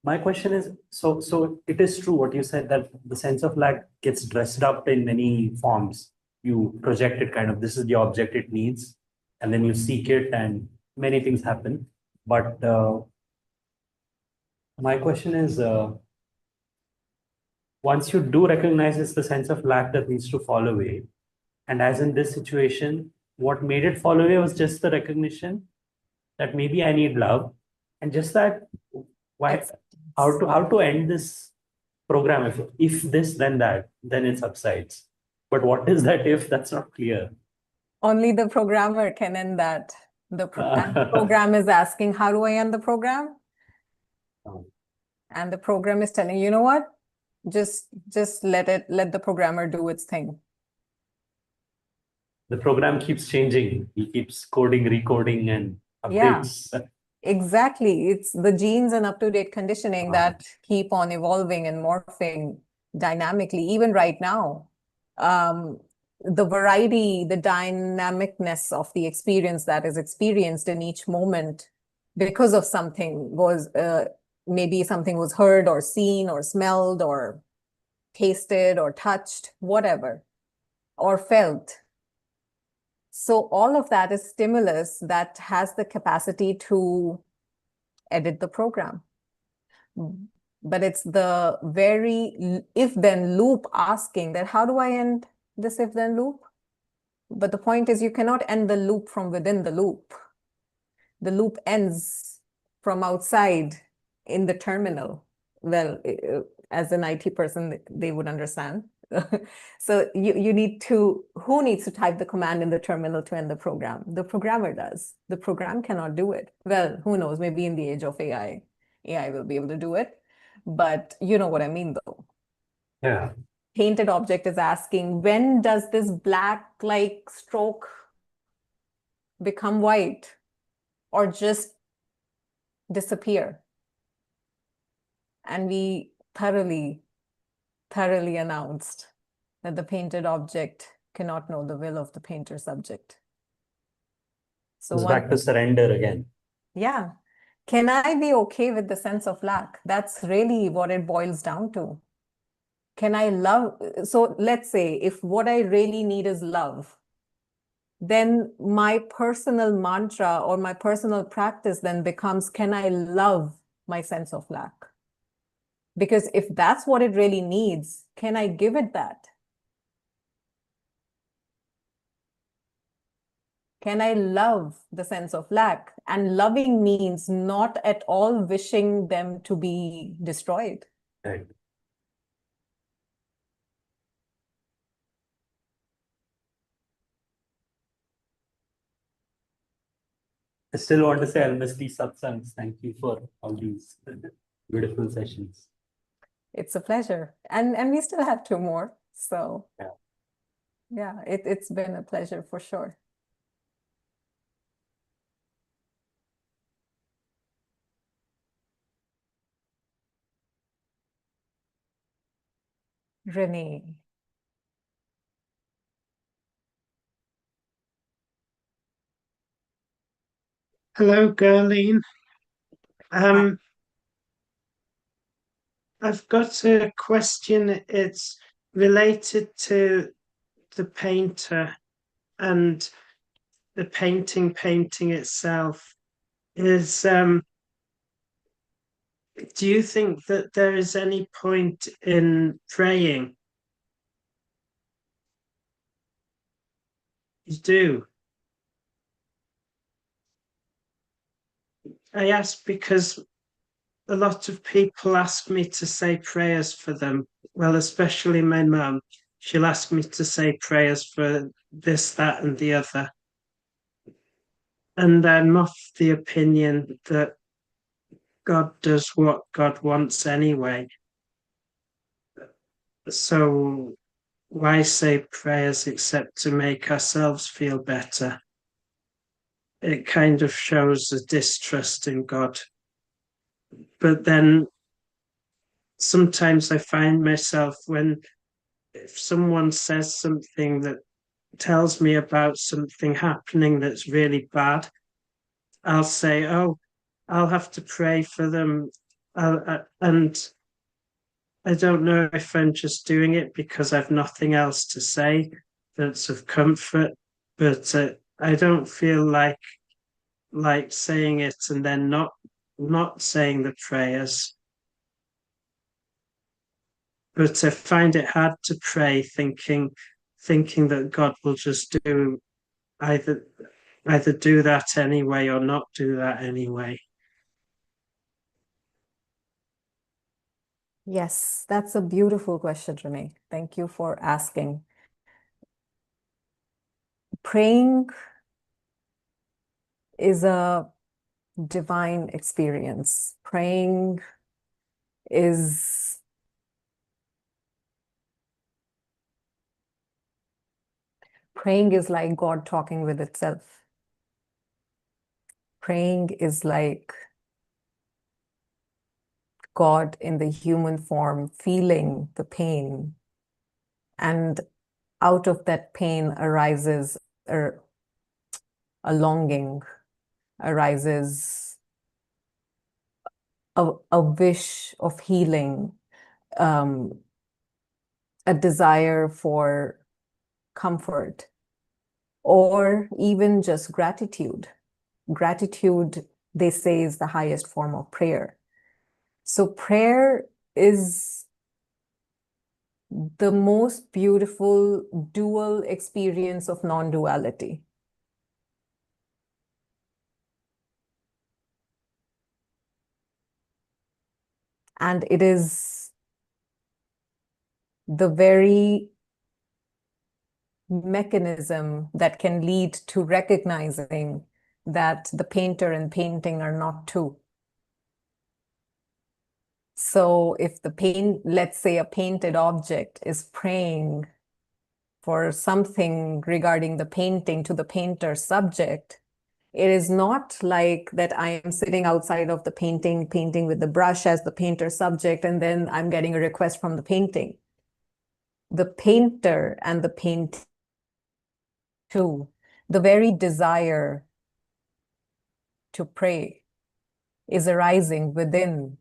my question is, so it is true what you said, that the sense of lack gets dressed up in many forms. You project it kind of, this is the object it needs, and then you seek it and many things happen. But my question is, once you do recognize it's the sense of lack that needs to fall away, and as in this situation, what made it fall away was just the recognition that maybe I need love, and just that, why, how to end this program? If this, then that, then it subsides. But what is that if? That's not clear. Only the programmer can end that. And the program is asking, how do I end the program? And the program is telling, you know what? Just let the programmer do its thing. The program keeps changing. He keeps coding, recoding, and updates. Yeah, exactly. It's the genes and up-to-date conditioning that keep on evolving and morphing dynamically, even right now. The variety, the dynamicness of the experience that is experienced in each moment because of something was, maybe something was heard or seen or smelled or tasted or touched, whatever, or felt. So all of that is stimulus that has the capacity to edit the program. But it's the very if-then loop asking that, how do I end this if-then loop? But the point is, you cannot end the loop from within the loop. The loop ends from outside in the terminal. Well, as an IT person, they would understand. So you need to, who needs to type the command in the terminal to end the program? The programmer does. The program cannot do it. Well, who knows, maybe in the age of AI will be able to do it. But you know what I mean, though. Yeah. Painted object is asking, when does this black-like stroke become white or just disappear? And we thoroughly announced that the painted object cannot know the will of the painter subject. So it's back to surrender again. Yeah. Can I be okay with the sense of lack? That's really what it boils down to. Can I love? So let's say if what I really need is love, then my personal mantra or my personal practice then becomes, can I love my sense of lack? Because if that's what it really needs, can I give it that? Can I love the sense of lack? And loving means not at all wishing them to be destroyed. Right. I still want to say I'll miss these satsangs. Thank you for all these beautiful sessions. It's a pleasure. And we still have 2 more. So Yeah. yeah, it's been a pleasure for sure. Renee. Hello, Gurleen. I've got a question. It's related to the painter and the painting itself. Do you think that there is any point in praying? You do. I ask because a lot of people ask me to say prayers for them. Well, especially my mum. She'll ask me to say prayers for this, that, and the other. And I'm of the opinion that God does what God wants anyway. So why say prayers except to make ourselves feel better? It kind of shows a distrust in God. But then sometimes I find myself if someone says something that tells me about something happening that's really bad, I'll say, oh, I'll have to pray for them. And I don't know if I'm just doing it because I've nothing else to say that's of comfort, but I don't feel like saying it and then not saying the prayers. But I find it hard to pray thinking that God will just do either do that anyway or not do that anyway. Yes, that's a beautiful question, Renee. Thank you for asking. Praying is a divine experience. Praying is like God talking with itself. Praying is like God in the human form feeling the pain, and out of that pain arises a longing, arises a wish of healing, a desire for comfort, or even just gratitude. Gratitude, they say, is the highest form of prayer. So prayer is the most beautiful dual experience of non-duality. And it is the very mechanism that can lead to recognizing that the painter and painting are not two. So if let's say a painted object is praying for something regarding the painting to the painter subject, it is not like that I am sitting outside of the painting with the brush as the painter subject, and then I'm getting a request from the painting. The painter and the paint too, the very desire to pray is arising within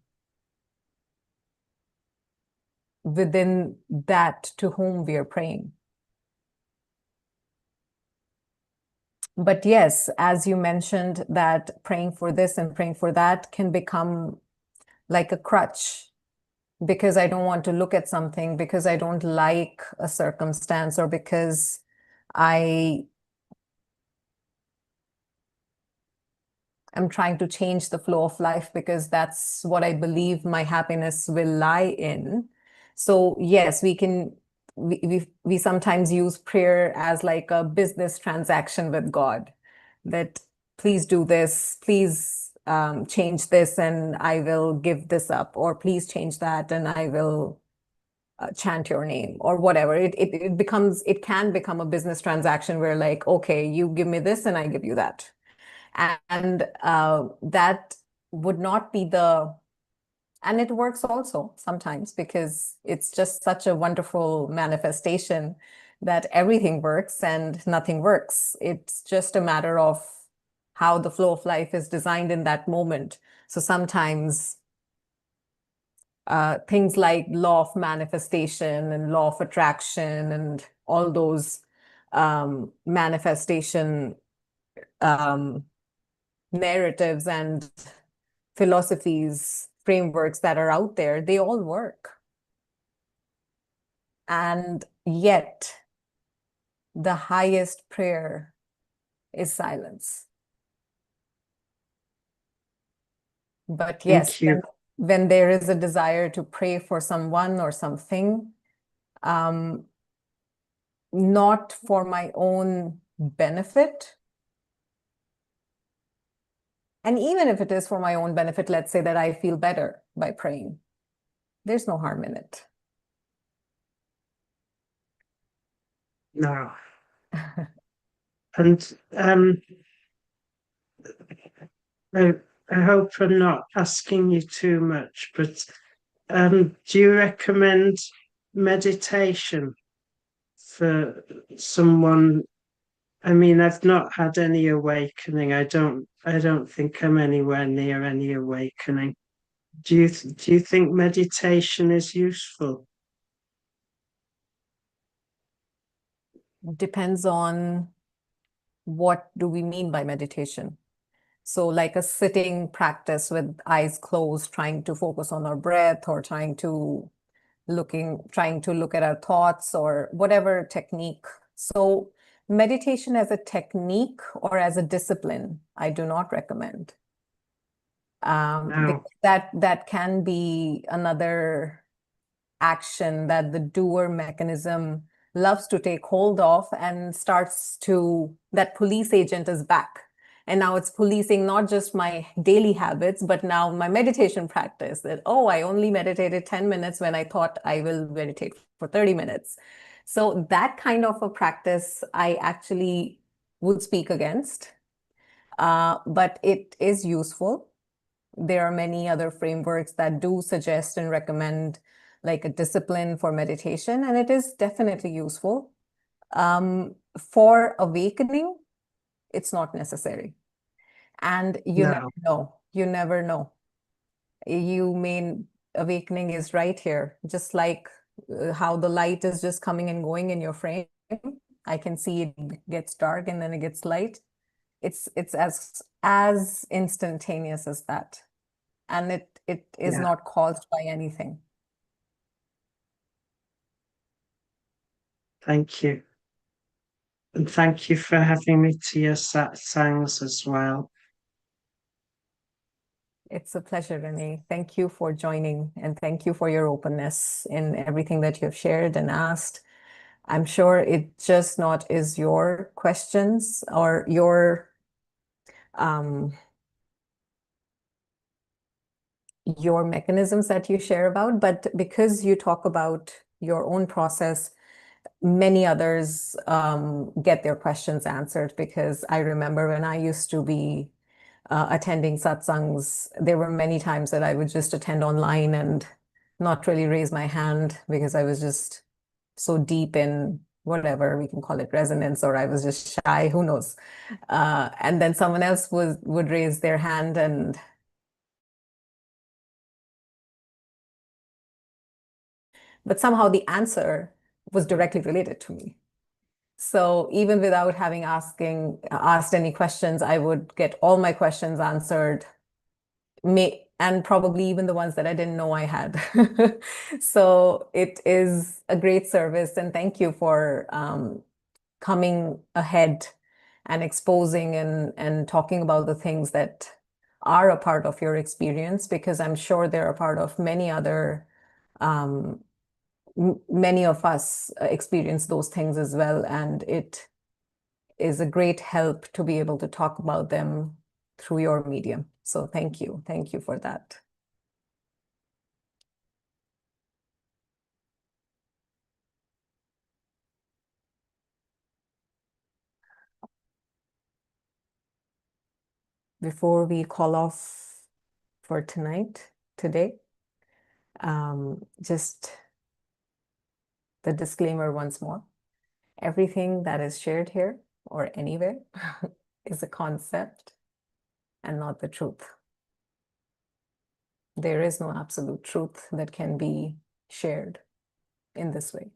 that to whom we are praying. But yes, as you mentioned, that praying for this and praying for that can become like a crutch, because I don't want to look at something, because I don't like a circumstance, or because I am trying to change the flow of life, because that's what I believe my happiness will lie in. So yes, we sometimes use prayer as like a business transaction with God, that please do this, please change this, and I will give this up, or please change that, and I will chant your name, or whatever. It can become a business transaction where, like, okay, you give me this and I give you that. And that would not be and it works also sometimes, because it's just such a wonderful manifestation that everything works and nothing works. It's just a matter of how the flow of life is designed in that moment. So sometimes things like law of manifestation and law of attraction and all those manifestation narratives and philosophies, frameworks that are out there, they all work. And yet, the highest prayer is silence. But yes, when there is a desire to pray for someone or something, not for my own benefit, and even if it is for my own benefit, let's say that I feel better by praying, there's no harm in it. No. And I hope I'm not asking you too much, but do you recommend meditation for someone? I mean, I've not had any awakening. I don't think I'm anywhere near any awakening. Do you think meditation is useful? Depends on what do we mean by meditation. So like a sitting practice with eyes closed, trying to focus on our breath, or trying to look at our thoughts, or whatever technique. So meditation as a technique or as a discipline, I do not recommend. No. That can be another action that the doer mechanism loves to take hold of, and that police agent is back. And now it's policing not just my daily habits, but now my meditation practice, that, oh, I only meditated 10 minutes when I thought I will meditate for 30 minutes. So that kind of a practice I actually would speak against, but it is useful. There are many other frameworks that do suggest and recommend like a discipline for meditation, and it is definitely useful. For awakening, it's not necessary. And you never know. You never know. Awakening is right here, just like how the light is just coming and going in your frame. I can see it gets dark and then it gets light. It's as instantaneous as that. And it is not caused by anything. Thank you. And thank you for having me to your satsangs as well. It's a pleasure, Renee. Thank you for joining, and thank you for your openness in everything that you've shared and asked. I'm sure it just not is your questions or your mechanisms that you share about, but because you talk about your own process, many others get their questions answered. Because I remember when I used to be attending satsangs, there were many times that I would just attend online and not really raise my hand, because I was just so deep in whatever we can call it, resonance, or I was just shy, who knows. And then someone else would raise their hand, and but somehow the answer was directly related to me. So even without having asked any questions, I would get all my questions answered, and probably even the ones that I didn't know I had. So it is a great service, and thank you for coming ahead and exposing and talking about the things that are a part of your experience, because I'm sure they're a part of many other many of us experience those things as well, and it is a great help to be able to talk about them through your medium. So thank you for that. Before we call off for today, just the disclaimer once more. Everything that is shared here or anywhere is a concept and not the truth. There is no absolute truth that can be shared in this way.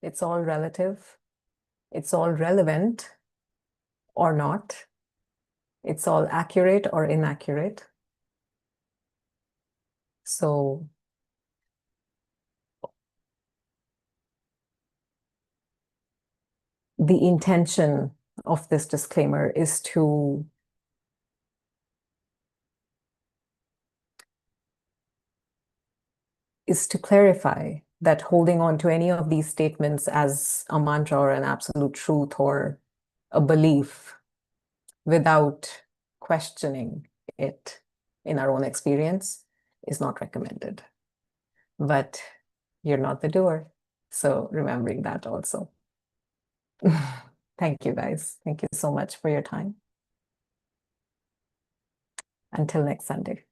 It's all relative. It's all relevant or not. It's all accurate or inaccurate. So the intention of this disclaimer is to clarify that holding on to any of these statements as a mantra or an absolute truth or a belief without questioning it in our own experience is not recommended. But you're not the doer. So remembering that also. Thank you, guys. Thank you so much for your time. Until next Sunday.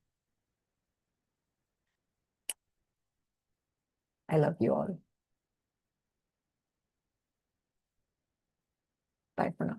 I love you all. Bye for now.